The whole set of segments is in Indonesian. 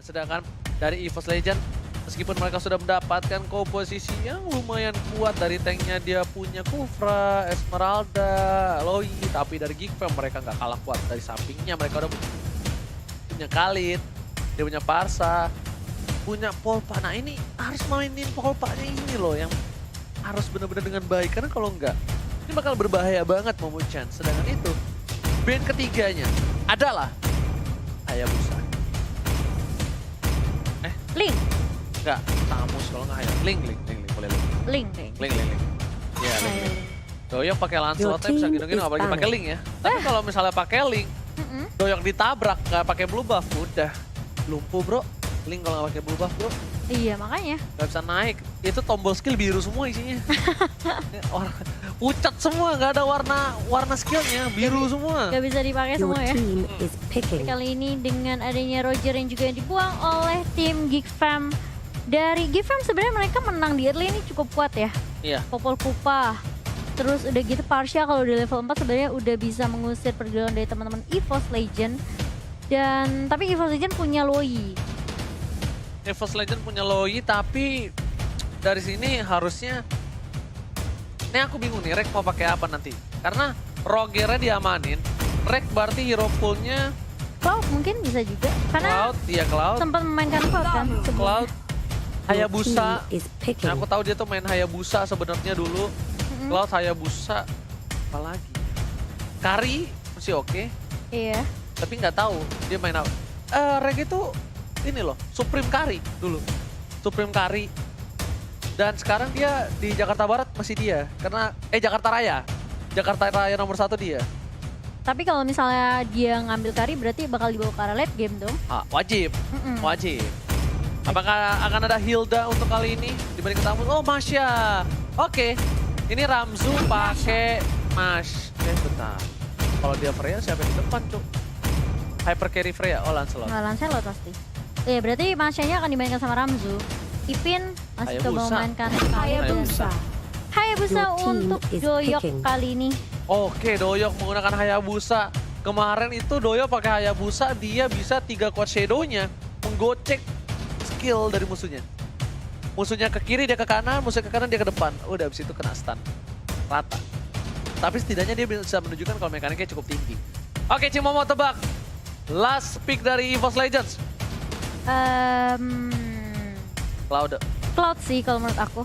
Sedangkan dari EVOS Legend, meskipun mereka sudah mendapatkan komposisi yang lumayan kuat dari tanknya, dia punya Kufra, Esmeralda, Loi, tapi dari Geekfam mereka nggak kalah kuat. Dari sampingnya mereka udah punya Khalid, dia punya Parsa, punya Polpa. Nah ini harus mainin Polpanya ini loh yang harus benar-benar dengan baik, karena kalau enggak ini bakal berbahaya banget Momo-chan. Sedangkan itu band ketiganya adalah Hayabusa. Link. Enggak, Tamus kalau nggak Hayabusa. Link, boleh Link. Link. Iya, Link. Doyok pakai Lancelot bisa gini-gini, apalagi pakai Link ya. Tapi kalau misalnya pakai Link, Doyok ditabrak nggak pakai blue buff, udah lumpuh bro. Link kalau nggak pakai blue buff bro. Iya makanya. Nggak bisa naik. Itu tombol skill biru semua isinya. Pucat semua, nggak ada warna skillnya, biru semua. Gak bisa dipakai Your semua ya. team is picking. Kali ini dengan adanya Roger yang juga yang dibuang oleh tim Geekfam. Dari Geekfam sebenarnya mereka menang di early ini cukup kuat ya. Iya. Popol Kupa. Terus udah gitu Parsha kalau di level 4 sebenarnya udah bisa mengusir pergaulan dari teman-teman EVOS Legend. Dan tapi EVOS Legend punya Loi. EVOS Legend punya Loi, tapi dari sini harusnya ini aku bingung nih, Rek mau pakai apa nanti? Karena Rogernya diamanin, Rek berarti hero poolnya Cloud mungkin bisa juga. Karena Cloud, iya Cloud. sempat memainkan Cloud kan. Cloud, Hayabusa. Is picking. Nah, aku tahu dia tuh main Hayabusa sebenarnya dulu. Cloud, Hayabusa, apalagi? Kari masih oke, Iya. tapi nggak tahu dia main apa. Rek itu ini loh, Supreme Kari dulu. Supreme Kari. Dan sekarang dia di Jakarta Barat masih dia. Karena, Jakarta Raya. Jakarta Raya nomor 1 dia. Tapi kalau misalnya dia ngambil Kari berarti bakal dibawa ke arah late game dong. Wajib, wajib. Apakah akan ada Hilda untuk kali ini dibanding Tamus? Oh, Masya. Oke. Ini Ramzu pakai Mash. Bentar. Kalau dia Freya siapa yang di depan, Cuk? Hyper carry Freya, oh Lancelot. Nggak Lancelot pasti. Iya berarti Masya-nya akan dimainkan sama Ramzu. Ipin masih coba Hayabusa. memainkan Hayabusa. Hayabusa Your team untuk is Doyok picking. kali ini. Oke, Doyok menggunakan Hayabusa. Kemarin itu Doyok pakai Hayabusa, dia bisa 3 quad shadow-nya menggocek skill dari musuhnya. Musuhnya ke kiri, dia ke kanan, musuhnya ke kanan, dia ke depan. Udah abis itu kena stun. Rata. Tapi setidaknya dia bisa menunjukkan kalau mekaniknya cukup tinggi. Oke, Cimo mau tebak. Last pick dari EVOS Legends. Cloud. Cloud sih kalau menurut aku.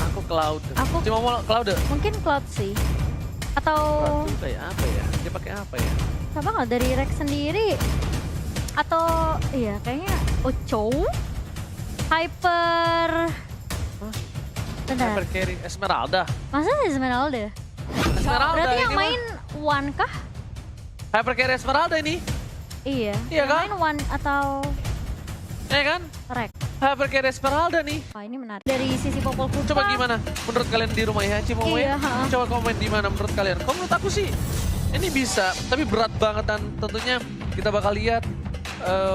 Aku Cloud. Aku- Cimo mau Cloud. Mungkin Cloud sih. Atau Cloud tuh kayak apa ya? Dia pakai apa ya? apa nggak dari Rex sendiri? Atau iya kayaknya Ocho? Hyper. Hah? Bentar. Hyper carry Esmeralda. Masa sih Esmeralda? Esmeralda Berarti yang ini mah. main One kah? Hyper carry Esmeralda ini. Iya. Iya Yang kan? main One atau Ya kan? Rex? Hyper carry Esmeralda nih. Wah ini menarik. Dari sisi Popol Kupa. Coba gimana menurut kalian di rumah ya, Cimo Iya, ya? ha. Coba komen di mana menurut kalian. Kalau menurut aku sih ini bisa, tapi berat banget dan tentunya kita bakal lihat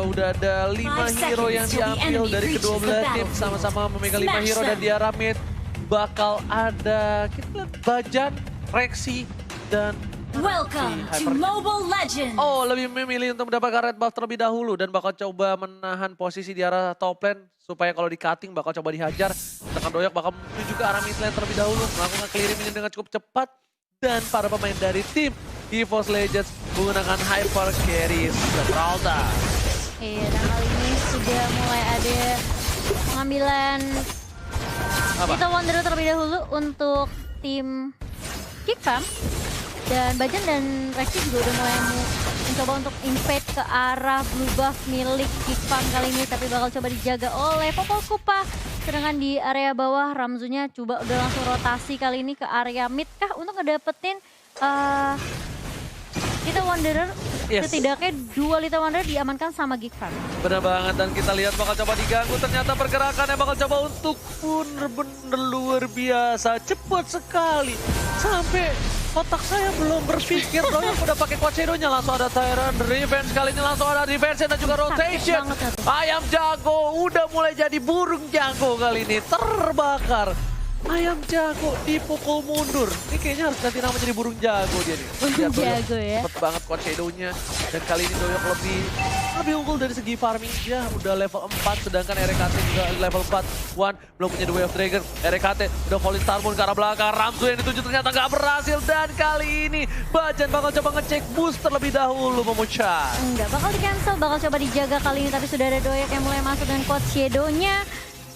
udah ada 5 hero yang diambil dari kedua belah tim sama-sama memegang 5 hero dan di arah mid bakal ada kita lihat Bajan, Rexy dan Welcome to Hyper. Mobile Legends! Oh, lebih memilih untuk mendapatkan red buff terlebih dahulu dan bakal coba menahan posisi di arah top lane supaya kalau di cutting bakal coba dihajar. Sedangkan Doyok bakal menuju ke arah mid lane terlebih dahulu, melakukan clearing dengan cukup cepat dan para pemain dari tim EVOS Legends menggunakan Hyper Carry Esmeralda. Iya, dan kali ini sudah mulai ada pengambilan Apa? Little Wanderer terlebih dahulu untuk tim Geekfam. Dan Bajan dan Rexy juga udah mulai mencoba untuk invade ke arah blue buff milik Geekfam kali ini. Tapi bakal coba dijaga oleh Popol Kupa. Sedangkan di area bawah Ramzunya coba udah langsung rotasi kali ini ke area mid kah untuk ngedapetin Little Wanderer. Yes. Setidaknya 2 Little Wanderer diamankan sama Geekfam. Benar banget dan kita lihat bakal coba diganggu, ternyata pergerakannya bakal coba untuk bener-bener luar biasa. Cepat sekali. Sampai otak saya belum berpikir Doyok udah pakai quad shadow-nya, langsung ada Tyrant Revenge, kali ini langsung ada defense dan juga rotation. banget ya tuh. Ayam jago udah mulai jadi burung jago kali ini, terbakar. Ayam jago dipukul mundur. Ini kayaknya harus ganti nama jadi burung jago dia nih. Burung jago ya. Cepet banget quad shadow-nya. Dan kali ini Doyok lebih unggul dari segi farming. Dia udah level 4, sedangkan RKT juga level 4. One belum punya The Way of Dragon. RKT udah falling Star Moon ke arah belakang. Ramzu yang dituju ternyata nggak berhasil. Dan kali ini Bajan bakal coba ngecek boost terlebih dahulu Momo-chan. Enggak, bakal di cancel, bakal coba dijaga kali ini. Tapi sudah ada Doyok yang mulai masuk dengan quad shadow-nya.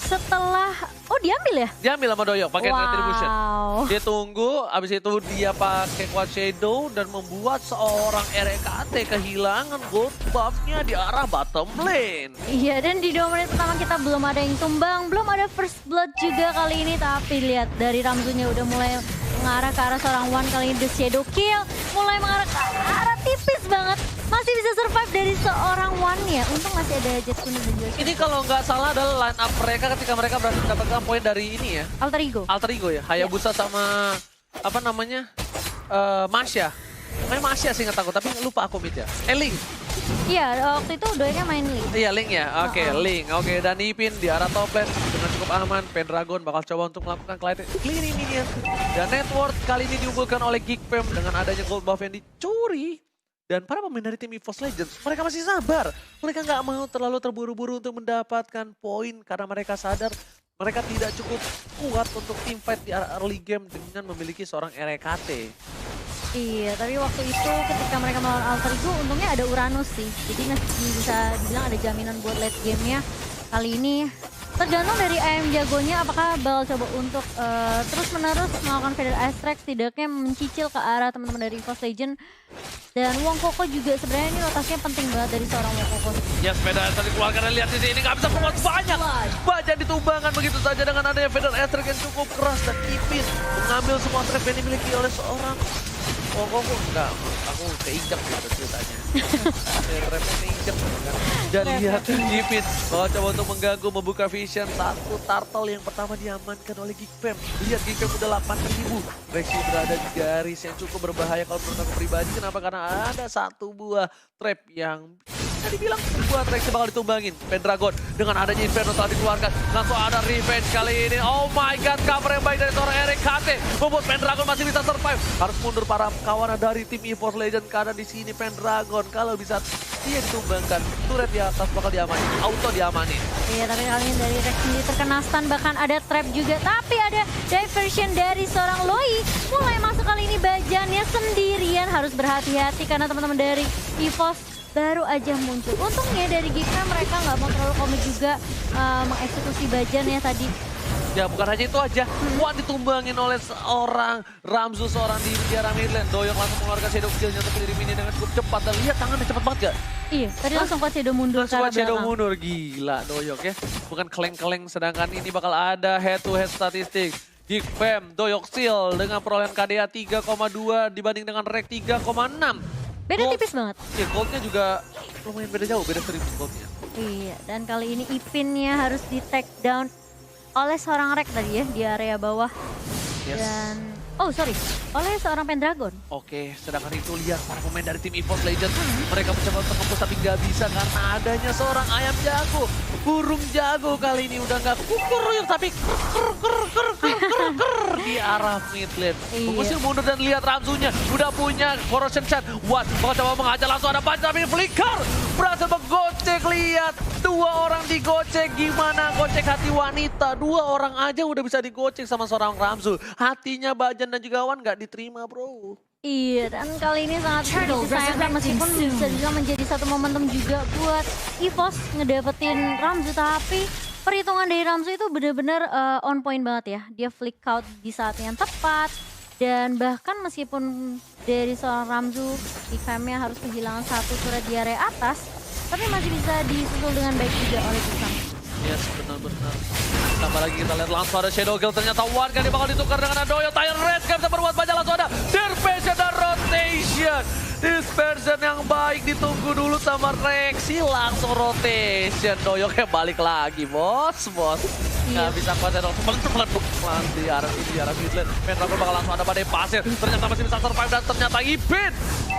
Setelah, oh diambil ya? Diambil sama Doyok pakai retribution. Wow. Dia tunggu, abis itu dia pakai quad shadow dan membuat seorang RKT kehilangan gold buff-nya di arah bottom lane. Iya, dan di 2 menit pertama kita belum ada yang tumbang, belum ada first blood juga kali ini. Tapi lihat dari Ramzunya udah mulai mengarah ke arah seorang One kali ini. The Shadow Kill mulai mengarah ke arah tipis banget. Masih bisa survive dari seorang One ya. Untung masih ada Jet Kuno dan juga Ini kalau nggak salah adalah line up mereka ketika mereka berhasil mendapatkan poin dari ini ya. Alter Ego. Alter Ego ya, Hayabusa sama apa namanya? Masya. Main Masya sih nggak takut, tapi lupa aku mid ya. Link. Iya, waktu itu Doyoknya main Lee. Iya, Link ya. Oke, Link. Oke, dan Ipin di arah top lane dengan cukup aman. Pendragon bakal coba untuk melakukan clearing minion. Dan network kali ini diunggulkan oleh Geekfam dengan adanya gold buff yang dicuri. Dan para pemain dari tim EVOS Legends, mereka masih sabar. Mereka nggak mau terlalu terburu-buru untuk mendapatkan poin karena mereka sadar mereka tidak cukup kuat untuk team fight di early game dengan memiliki seorang RKT. Iya, tapi waktu itu ketika mereka melawan Alter Ego, untungnya ada Uranus sih. Jadi masih bisa dibilang ada jaminan buat late game-nya. Kali ini tergantung dari ayam jagonya apakah bakal coba untuk terus-menerus melakukan Feather Astrax, tidaknya mencicil ke arah teman-teman dari EVOS Legend. Dan Wong Koko juga sebenarnya ini rotasinya penting banget dari seorang Wong Koko. Ya, sepeda Astrax dikeluarkan dan lihat di sini nggak bisa perbuat banyak. Bajan ditumbangkan begitu saja dengan adanya Feather Astrax yang cukup keras dan tipis. Mengambil semua trap yang dimiliki oleh seorang Wong Koko. Enggak, aku keinjak gitu ceritanya. Trapnya keinjak kan. Dan lihat Ipin bakal coba untuk mengganggu, membuka vision. Satu turtle yang pertama diamankan oleh Geekfam. Lihat Geekfam udah 8.000. Rexy berada di garis yang cukup berbahaya kalau menurut aku pribadi. Kenapa? Karena ada satu buah trap yang bisa dibilang buat Rexy bakal ditumbangin. Pendragon dengan adanya Inferno telah dikeluarkan. Langsung ada revenge kali ini. Oh my god, cover yang baik dari seorang RKT. Membuat Pendragon masih bisa survive. Harus mundur para kawan dari tim EVOS Legends karena di sini Pendragon kalau bisa dia ditumbangkan. Turret di atas bakal diamanin, auto diamanin. Iya, tapi kali ini dari Rex sendiri terkena stun, bahkan ada trap juga. Tapi ada diversion dari seorang Loi. Mulai masuk kali ini Bajannya sendirian, harus berhati-hati karena teman-teman dari EVOS baru aja muncul. Untungnya dari Geekfam mereka nggak mau terlalu komit juga mengeksekusi Bajan ya tadi. Ya bukan hanya itu aja, Wan ditumbangin oleh seorang Ramzu, seorang di arah mid lane. Doyok langsung mengeluarkan Shadow Kill-nya untuk menjadi minion dengan cukup cepat. Dan lihat tangannya cepat banget gak? Iya, tadi langsung quad shadow mundur ke arah Langsung Shadow belakang. mundur, gila Doyok ya. Bukan keleng-keleng, sedangkan ini bakal ada head-to-head statistik. Geekfam, Doyok Steel dengan perolehan KDA 3,2 dibanding dengan Rek 3,6. Beda Gold- tipis banget. Ya goldnya juga lumayan beda jauh, beda 1000 goldnya. Iya, dan kali ini Ipinnya harus di take down oleh seorang Rek tadi ya di area bawah. Yes. Dan oleh seorang Pendragon. Oke, sedangkan itu lihat para pemain dari tim EVOS Legends. Mereka mencoba untuk nge-push tapi nggak bisa karena adanya seorang ayam jago. Burung jago kali ini udah nggak kukuruyuk tapi di arah mid lane. Iya. Mengusir mundur dan lihat Ramzunya udah punya corrosion shot. What? Bakal coba mengajar langsung ada Bajan tapi flicker. Berhasil menggocek, lihat. 2 orang digocek, gimana gocek hati wanita. 2 orang aja udah bisa digocek sama seorang Ramzu. Hatinya Bajan dan juga Wan nggak diterima bro. Iya, dan kali ini sangat Turtle disayangkan meskipun resurrecting bisa soon. juga menjadi satu momentum juga buat EVOS ngedapetin Ramzu. Tapi perhitungan dari Ramzu itu benar-benar on point banget ya. Dia flick out di saat yang tepat. Dan bahkan meskipun dari seorang Ramzu, Geekfam-nya harus kehilangan satu turret di area atas. Tapi masih bisa disusul dengan baik juga oleh Geekfam. Yes, benar-benar. Tambah lagi kita lihat langsung ada Shadow Kill. Ternyata Wan kali bakal ditukar dengan Adoyo. Tire Red gak bisa berbuat banyak, langsung ada Dispersion dan Rotation. Dispersion yang baik ditunggu dulu sama Rexy. Langsung rotation. Doyoknya balik lagi, bos. Nggak bisa kuat langsung meleduk di arah ini, di arah mid lane. Pendragon bakal langsung ada badai pasir. Ternyata masih bisa survive dan ternyata Ipin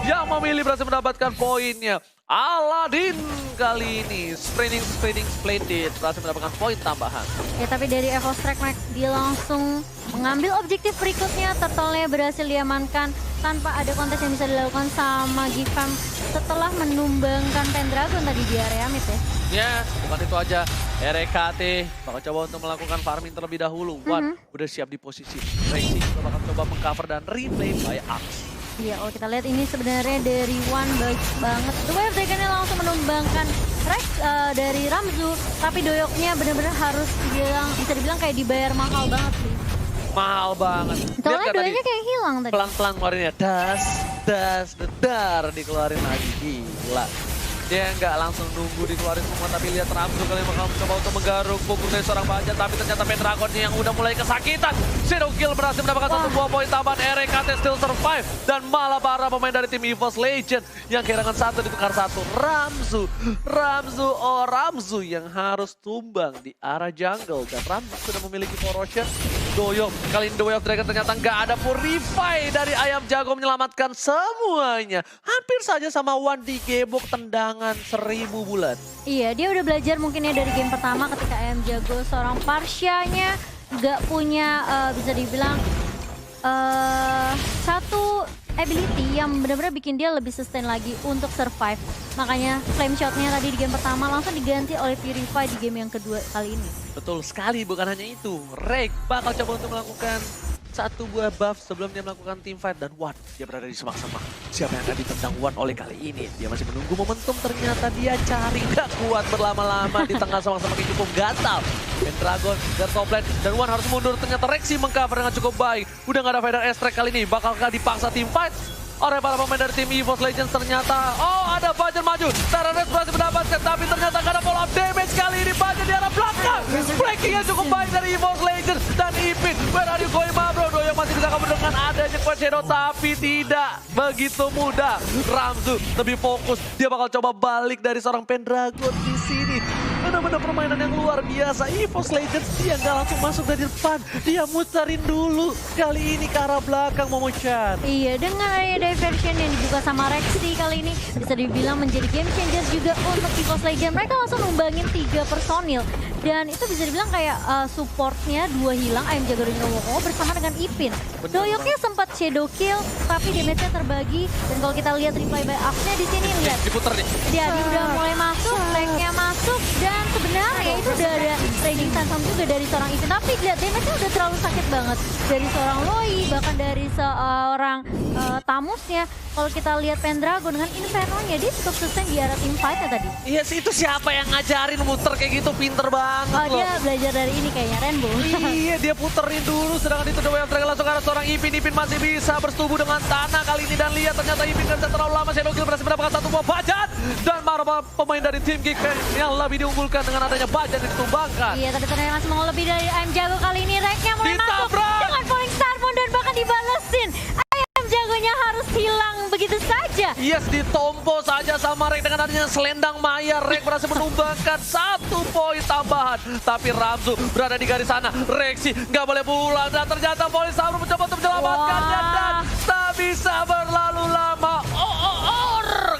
yang memilih berhasil mendapatkan poinnya. Aladin kali ini spreading splendid berhasil mendapatkan poin tambahan. Ya tapi dari Evo Strike dia langsung mengambil objektif berikutnya. Turtle-nya berhasil diamankan tanpa ada kontes yang bisa dilakukan sama Gifam setelah menumbangkan Pendragon tadi di area mid ya. Yes, bukan itu aja. RKT bakal coba untuk melakukan farming terlebih dahulu. Wan udah siap di posisi. Racing bakal coba mengcover dan replay by Axe. Iya, kalau kita lihat ini sebenarnya dari One baik banget. The Wave Dragon-nya langsung menumbangkan Rex dari Ramzu. Tapi doyoknya benar-benar harus bisa dibilang kayak dibayar mahal banget sih. Mahal banget. Soalnya doyoknya kayak hilang tadi. Pelan-pelan ngeluarinnya. Dedar dikeluarin lagi. Gila. Dia nggak langsung nunggu dikeluarin semua, tapi lihat Ramzu kali ini bakal mencoba untuk menggaruk punggung dari seorang Bajan, tapi ternyata Pendragon yang udah mulai kesakitan. Shadow Kill berhasil mendapatkan satu buah poin tambahan. RKT still survive, dan malah para pemain dari tim EVOS Legend yang kehilangan satu ditukar satu. Ramzu yang harus tumbang di arah jungle, dan Ramzu sudah memiliki corrosion. Doyok kali ini The Way of Dragon ternyata nggak ada purify dari Ayam Jago menyelamatkan semuanya. Hampir saja sama Wan digebok tendangan 1000 bulan. Iya, dia udah belajar mungkin ya dari game pertama ketika Ayam Jago seorang Parsia-nya nggak punya bisa dibilang satu ability yang benar-benar bikin dia lebih sustain lagi untuk survive. Makanya flame shot-nya tadi di game pertama langsung diganti oleh Purify di game yang kedua kali ini. Betul sekali, bukan hanya itu. Rek bakal coba untuk melakukan satu buah buff sebelum dia melakukan team fight, dan Wan dia berada di semak-semak. Siapa yang akan ditendang Wan oleh kali ini? Dia masih menunggu momentum, ternyata dia cari gak kuat berlama-lama di tengah semak-semak yang cukup gatal. Pendragon dan top lane, dan Wan harus mundur. Ternyata Rexy mengcover dengan cukup baik. Udah gak ada Vader S-Track kali ini. Bakalkah dipaksa team fight oleh para pemain dari tim EVOS Legends? Ternyata, oh ada Bajan maju. Taranet berhasil mendapatkan, tapi ternyata gak ada follow up damage kali ini. Bajan di arah belakang. Breakingnya cukup baik dari EVOS Legends. Dan Ipin, where are you going, bro? Doyok masih bisa kabur dengan adanya Quest Shadow, tapi tidak begitu mudah. Ramzu lebih fokus. Dia bakal coba balik dari seorang Pendragon di sini. Benar-benar permainan yang luar biasa. EVOS Legends dia nggak langsung masuk dari depan. Dia muterin dulu. Kali ini ke arah belakang Momochan. Iya, dengan area diversion yang dibuka sama Rexy kali ini bisa dibilang menjadi game changer juga untuk EVOS Legends. Mereka langsung numbangin 3 personil. Dan itu bisa dibilang kayak supportnya 2 hilang, Ayam Jago dan Woko bersama dengan Ipin. Doyoknya sempat shadow kill, tapi damage-nya terbagi. Dan kalau kita lihat replay by Axe-nya di sini, lihat. Diputer nih. Dia udah mulai masuk, flag-nya masuk, dan sebenarnya itu udah ada trading phantom juga dari seorang Ipin. Tapi lihat damage-nya udah terlalu sakit banget. Dari seorang Loi, bahkan dari seorang Tamusnya. Kalau kita lihat Pendragon dengan Inferno-nya, dia cukup sustain di arah team fight-nya tadi. Iya sih, itu siapa yang ngajarin muter kayak gitu? Pinter banget loh. Dia belajar dari ini kayaknya, Rainbow. Iya, dia puterin dulu, sedangkan itu The Way of Dragon langsung ke arah seorang Ipin. Ipin masih bisa bersetubuh dengan tanah kali ini, dan lihat ternyata Ipin kan terlalu lama. Shadow Kill berhasil mendapatkan satu buah Bajan, dan para pemain dari tim Geekfam yang lebih diunggulkan dengan adanya Bajan yang ditumbangkan. Iya, tapi ternyata masih mau lebih dari Ayam Jago kali ini. Rack-nya mulai masuk Ditabrak! dengan Falling Starmoon dan bahkan dibalesin. Ayam Jagonya harus hilang begitu saja. Yes, ditompo saja sama Rek dengan adanya selendang maya. Rek berhasil menumbangkan 1 poin tambahan. Tapi Ramzu berada di garis sana. Rexy nggak boleh pulang, dan ternyata Falling Starmoon mencoba untuk menyelamatkannya, dan tak bisa berlalu lama.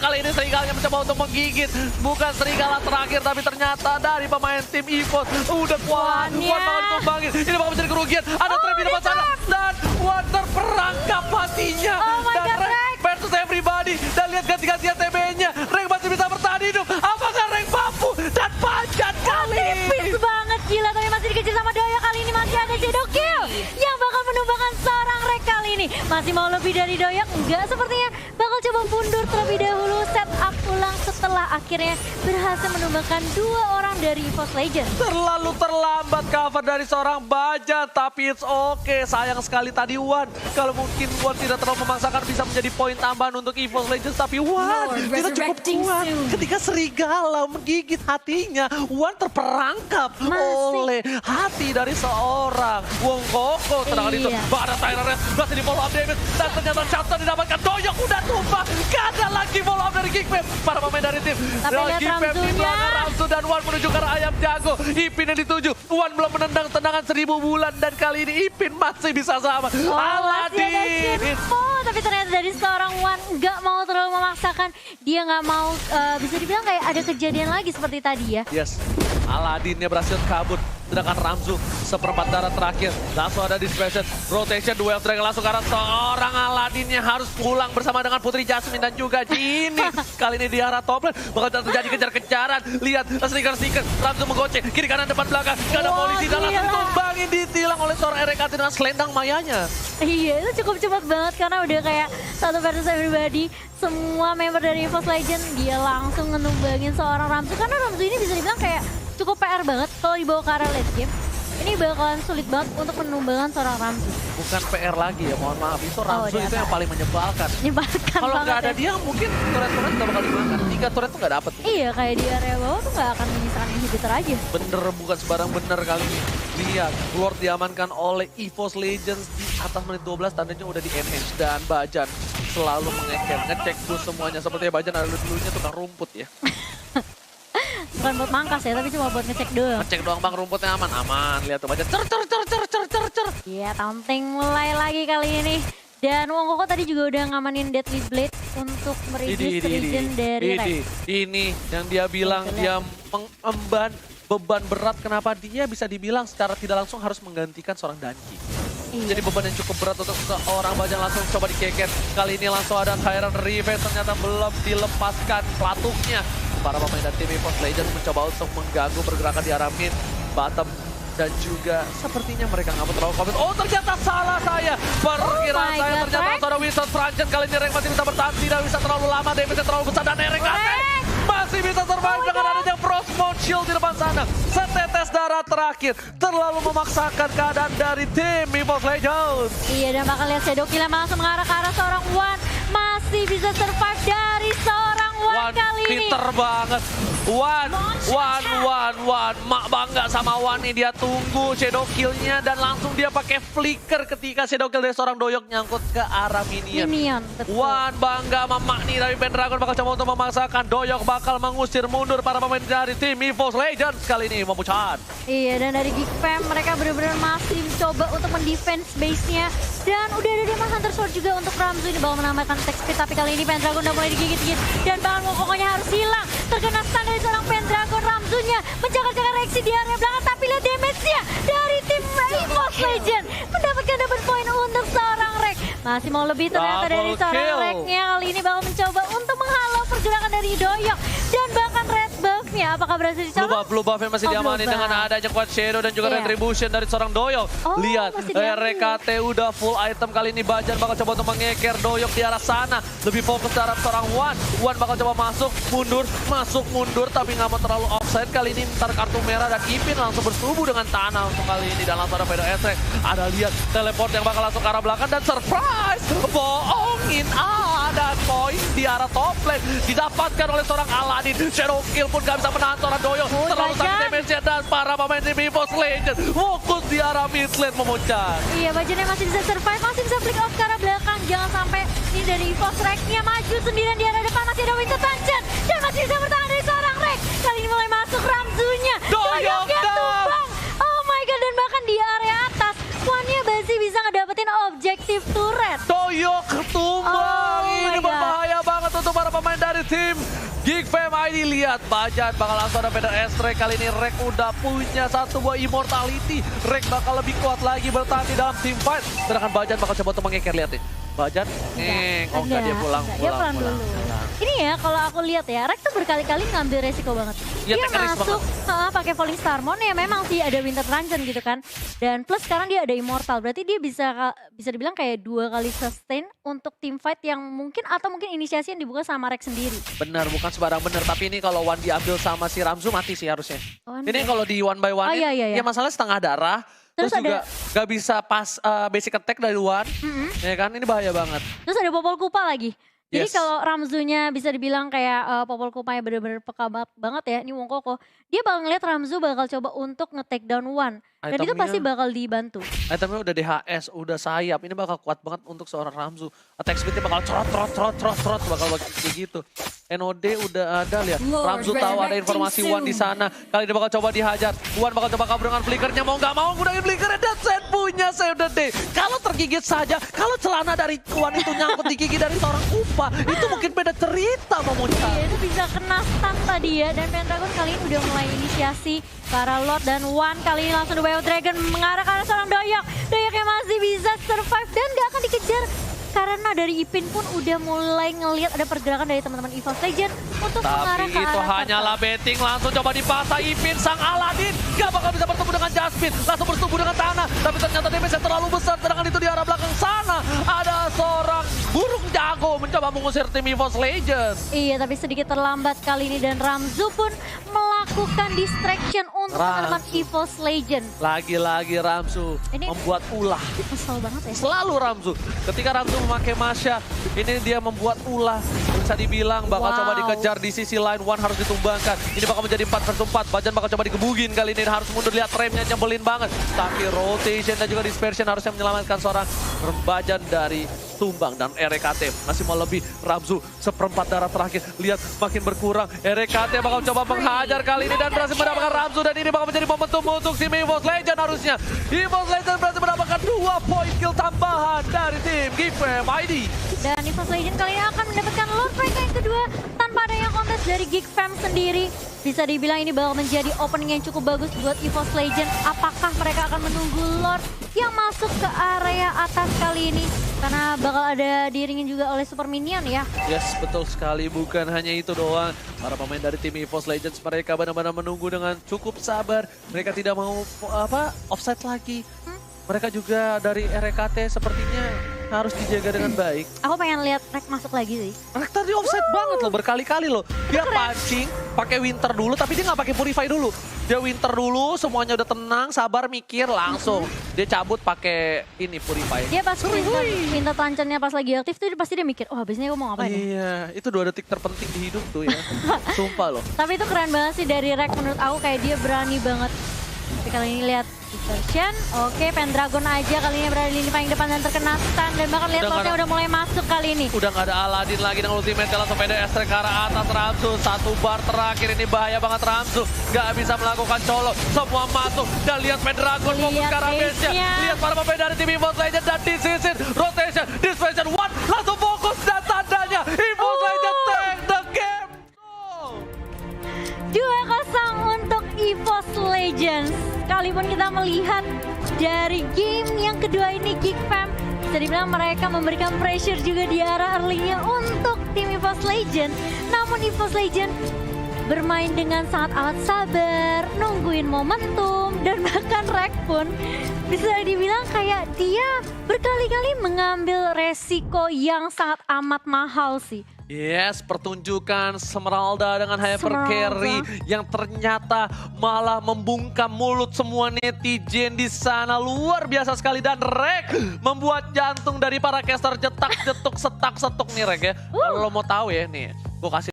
Kali ini serigalanya mencoba untuk menggigit. Bukan serigala terakhir, tapi ternyata dari pemain tim EVOS udah kuat. Wan bakal ditumbangin. Ini bakal menjadi kerugian. Ada trap di depan sana, dan Wan terperangkap hatinya. Dan Rek versus everybody. Dan lihat ganti-gantian TB-nya. Rek masih bisa bertahan hidup. Apakah Rek mampu? Dan Bajan kali ini. Tipis banget, gila. Tapi masih dikejar sama Doya. Kali ini masih ada Shadow Kill yang bakal menumbangkan seorang Rek kali ini. Masih mau lebih dari Doya? Enggak, sepertinya bakal coba mundur terlebih dahulu. Set up ulang setelah akhirnya berhasil menumbangkan 2 orang dari EVOS Legends. Terlalu terlambat cover dari seorang Bajan, tapi it's okay. Sayang sekali tadi Wan. Kalau mungkin Wan tidak terlalu memaksakan, bisa menjadi poin tambahan untuk EVOS Legends. Tapi Wan, kita cukup kuat. Ketika serigala menggigit hatinya, Wan terperangkap oleh hati dari seorang Wong Koko. Sedangkan itu, ada Tyrant berhasil di follow up damage. Dan ternyata shutdown didapatkan. Doyok udah tumpah. Gak ada lagi follow up dari Geekfam. Para pemain dari inisiatif. Tapi lihat Gipem di Ramzunya. belakang Ramzu dan Wan menuju ke arah ayam jago. Ipin yang dituju. Wan belum menendang tendangan 1000 bulan dan kali ini Ipin masih bisa sama. Masih ada Aladin. Shinfo, tapi ternyata dari seorang Wan nggak mau terlalu memaksakan. Dia nggak mau, bisa dibilang kayak ada kejadian lagi seperti tadi ya. Yes, Aladinnya berhasil kabur. Sedangkan Ramzu seperempat darah terakhir. Langsung ada dispersion, rotation, duel dragon langsung karena seorang Aladinnya harus pulang bersama dengan Putri Jasmine dan juga Gini. Kali ini di arah top lane bakal terjadi kejar-kejaran. Lihat, sneaker, Ramzu menggocek. Kiri kanan depan belakang. Gak ada Wah, polisi dan langsung gila. ditumbangin, ditilang oleh seorang RKT dengan selendang mayanya. Iya, itu cukup cepat banget karena udah kayak satu versus everybody. Semua member dari EVOS Legend dia langsung ngenumbangin seorang Ramzu. Karena Ramzu ini bisa dibilang kayak cukup PR banget kalau dibawa ke arah late game. Ini bakalan sulit banget untuk menumbangkan seorang Ramzu. Bukan PR lagi ya, mohon maaf. Itu Ramzu di itu yang atas. paling menyebalkan. Menyebalkan Kalau nggak banget ada ya. dia mungkin turret-turret nggak bakal dimakan. 3 turret tuh nggak dapet. Iya, kayak di area bawah tuh nggak akan menyisakan inhibitor aja. Bener, bukan sembarang bener kali ini. Lihat, Lord diamankan oleh EVOS Legends di atas menit 12, tandanya udah di-enhance. Dan Bajan selalu ngecek dulu semuanya. Sepertinya Bajan ada dulunya tukang rumput ya. Bukan buat mangkas ya, tapi cuma buat ngecek doang. Ngecek doang bang, rumputnya aman. Aman, lihat tuh Bajan. Cer. Iya, taunting mulai lagi kali ini. Dan Wong Koko tadi juga udah ngamanin Deadly Blade untuk mereduce regen dari Rex. Ini yang dia bilang, dia mengemban beban berat. Kenapa dia bisa dibilang secara tidak langsung harus menggantikan seorang Danki. Iya. Jadi beban yang cukup berat untuk seorang Bajang langsung coba dikeket. Kali ini langsung ada Tyrant Revenge, ternyata belum dilepaskan pelatuknya. Para pemain dari tim EVOS Legends mencoba untuk mengganggu pergerakan di arah mid, bottom, dan juga sepertinya mereka nggak mau terlalu komit. Oh, ternyata salah saya. Perkiraan my saya God, ternyata Rex. langsung ada Winston Franken. Kali ini Rex masih bisa bertahan, tidak bisa terlalu lama, damage-nya terlalu besar, dan RKT masih bisa survive dengan adanya Frostmourne Shield di depan sana. Setetes darah terakhir terlalu memaksakan keadaan dari tim EVOS Legends. Iya, dan bakal lihat Shadow Kill yang langsung mengarah ke arah seorang Wan. Masih bisa survive dari seorang Wan Wan kali ini. pinter banget. Wan. Mak bangga sama Wan nih, dia tunggu shadow kill-nya dan langsung dia pakai flicker ketika shadow kill dari seorang Doyok nyangkut ke arah minion. Betul. Wan bangga sama Mak nih dari Pendragon bakal coba untuk memaksakan. Doyok bakal mengusir mundur para pemain dari tim EVOS Legends kali ini memucat. Iya, dan dari Geek Fam mereka benar-benar masih mencoba untuk mendefense base-nya. Dan udah ada Demon Hunter Sword juga untuk Ramzu ini bakal menambahkan attack speed. Tapi kali ini Pendragon udah mulai digigit-gigit. Dan bahkan Wokongnya harus hilang. Terkena stun dari seorang Pendragon. Ramzunya menjaga-jaga reaksi di area belakang. Tapi lihat damage-nya dari tim EVOS Legend. Mendapatkan double point untuk seorang Rex. Masih mau lebih ternyata dari Double seorang kill. Rex-nya. Kali ini bakal mencoba untuk menghalau pergerakan dari Doyok. Dan bahkan Red Buff-nya apakah berhasil dicoba? Blue buff yang masih Oh, diamanin blue buff. dengan adanya Quad Shadow dan juga Iya. Retribution dari seorang Doyok. Oh, Lihat, masih diambil. RKT udah full item kali ini. Bajan bakal coba untuk mengeker Doyok di arah sana. Lebih fokus terhadap seorang Wan. Wan bakal coba masuk, mundur, tapi nggak mau terlalu offside. Kali ini ntar kartu merah dan Ipin langsung bersetubuh dengan tanah untuk kali ini. Dan langsung ada Pedo Esrek. Ada lihat teleport yang bakal langsung ke arah belakang dan surprise! Bohongin dan poin di arah top lane didapatkan oleh seorang Aladin. Shadow Kill pun gak bisa menahan seorang Doyok. Terlalu sakit Bajan. damage-nya dan para pemain tim EVOS Legends fokus di arah mid lane memucat. Iya, Bajannya masih bisa survive, masih bisa flick off ke arah belakang. Jangan sampai ini dari EVOS Rex-nya maju sendirian di arah depan. Masih ada Winston Franken dan masih bisa bertahan dari seorang Rex. Kali ini mulai masuk Ramzunya. Doyoknya down. tumbang. Oh my god, dan bahkan di area atas Wannya masih bisa ngedapetin objektif turret. Doyok tumbang. Oh Ini my God. berbahaya banget untuk para pemain dari tim Geek Fam ID. Lihat, Bajan bakal langsung ada Peter Esrek. Kali ini Rek udah punya satu buah immortality. Rek bakal lebih kuat lagi bertahan di dalam team fight. Sedangkan Bajan bakal coba untuk mengeker, lihat nih. Bajan, enggak dia pulang. Dia pulang dulu. Ini ya, kalau aku lihat ya, Rex tuh berkali-kali ngambil resiko banget. Iya, Dia take risk masuk pakai Falling Starmon ya, memang sih ada Winter Dungeon gitu kan. Dan plus sekarang dia ada Immortal, berarti dia bisa dibilang kayak 2 kali sustain untuk team fight yang mungkin atau mungkin inisiasi yang dibuka sama Rex sendiri. Benar, bukan sembarang benar. Tapi ini kalau one diambil sama si Ramzu mati sih harusnya. Oh, Ini kalau di one by one, Oh, iya, iya, iya. ya masalah setengah darah. Terus Terus juga gak bisa pas basic attack dari one. Ya kan, ini bahaya banget. Terus ada Popol Kupa lagi. Jadi Yes. kalau Ramzunya bisa dibilang kayak Popol Kupanya bener-bener peka banget ya, ini Wong Koko. Dia bakal ngeliat Ramzu bakal coba untuk nge-take down One. Dan itu Itemnya- pasti bakal dibantu. Itemnya udah DHS, udah sayap. Ini bakal kuat banget untuk seorang Ramzu. Attack speednya bakal trot, bakal kayak gitu. NOD udah ada, lihat. Lord Ramzu tahu ada resurrecting informasi Wan di soon. sana. Kali ini bakal coba dihajar. Wan bakal coba kabur dengan flickernya, mau nggak mau ngundangin flickernya, dan Set punya save the day. Kalau tergigit saja, kalau celana dari Wan itu nyangkut di gigi dari seorang Kupa, itu mungkin beda cerita Momoncha. Iya, itu bisa kena stun tadi ya. Dan Pendragon kali ini udah mulai inisiasi ke arah Lord. Dan Wan kali ini langsung The Way of Dragon mengarah ke arah seorang Doyok. Doyoknya masih bisa survive dan gak akan dikejar. Karena dari Ipin pun udah mulai ngelihat ada pergerakan dari teman-teman EVOS Legend untuk mengarah Tapi ke itu arah hanyalah betting, langsung coba dipasang Ipin sang Aladin. Gak bakal bisa bertemu dengan Jasmine, langsung bertemu dengan Tanah. Tapi ternyata damage terlalu besar, sedangkan itu di arah belakang sana. Ada seorang burung jago mencoba mengusir tim EVOS Legends. Iya, tapi sedikit terlambat kali ini dan Ramzu pun melakukan distraction untuk teman-teman EVOS Legend. Lagi-lagi Ramzu Ini- membuat ulah. Kesel banget ya. Selalu Ramzu. Ketika Ramzu memakai Masya, ini dia membuat ulah. Bisa dibilang bakal Wow. coba dikejar di sisi lain. One harus ditumbangkan. Ini bakal menjadi 4-4. Bajan bakal coba digebugin kali ini. Harus mundur, lihat remnya nyebelin banget. Tapi rotation dan juga dispersion harusnya menyelamatkan seorang Bajan dari tumbang. Dan RKT masih mau lebih. Ramzu seperempat darah terakhir. Lihat makin berkurang. RKT bakal coba menghajar kali ini dan berhasil mendapatkan Ramzu. Dan ini bakal menjadi momentum untuk tim EVOS Legend harusnya. EVOS Legend berhasil mendapatkan 2 poin kill tambahan dari tim GFM ID. Dan EVOS Legend kali ini akan mendapatkan Lord mereka yang kedua tanpa adanya kontes dari Geek Fam sendiri. Bisa dibilang ini bakal menjadi opening yang cukup bagus buat EVOS Legend. Apakah mereka akan menunggu Lord yang masuk ke area atas kali ini? Karena bakal ada diiringin juga oleh Super Minion ya. Yes, betul sekali. Bukan hanya itu doang. Para pemain dari tim EVOS Legends mereka benar-benar menunggu dengan cukup sabar. Mereka tidak mau offside lagi. Mereka juga dari RKT sepertinya harus dijaga dengan baik. Aku pengen lihat Rek masuk lagi sih. Mereka tadi offside banget loh, berkali-kali loh. Dia pancing, pakai winter dulu, tapi dia nggak pakai purify dulu. Dia winter dulu, semuanya udah tenang, sabar mikir, langsung dia cabut pakai ini purify. Dia pas minta tancannya pas lagi aktif tuh pasti dia mikir, oh habis ini aku mau ngapain ya? Iya, itu 2 detik terpenting di hidup tuh ya. Sumpah loh. Tapi itu keren banget sih dari Rek, menurut aku kayak dia berani banget. Tapi kali ini lihat dispersion, oke Pendragon aja kali ini berada di lini paling depan dan terkena stun. Dan bahkan lihat Udah Lordnya nggak udah mulai masuk kali ini. Udah nggak ada Aladin lagi dengan ultimate, langsung PDS ke arah atas Ramzu. 1 bar terakhir ini bahaya banget Ramzu. Nggak bisa melakukan colok, semua masuk. Dan lihat Pendragon fokus Lihat ke arah base-nya. base-nya. Lihat para pemain dari tim EVOS Legends dan disisir. Rotation, dispersion, One langsung fokus dan tandanya EVOS Legends take the game. 2-0 untuk EVOS Legends. Sekalipun kita melihat dari game yang kedua ini Geek Fam, bisa dibilang mereka memberikan pressure juga di arah early-nya untuk tim EVOS Legends. Namun EVOS Legends bermain dengan sangat amat sabar, nungguin momentum, dan bahkan Rek pun bisa dibilang kayak dia berkali-kali mengambil resiko yang sangat amat mahal sih. Yes, pertunjukan Esmeralda dengan Hyper Esmeralda. Carry yang ternyata malah membungkam mulut semua netizen di sana. Luar biasa sekali, dan Rek membuat jantung dari para caster jetak-jetuk, setak-setuk nih Rek ya. Kalau lo mau tahu ya nih, gue kasih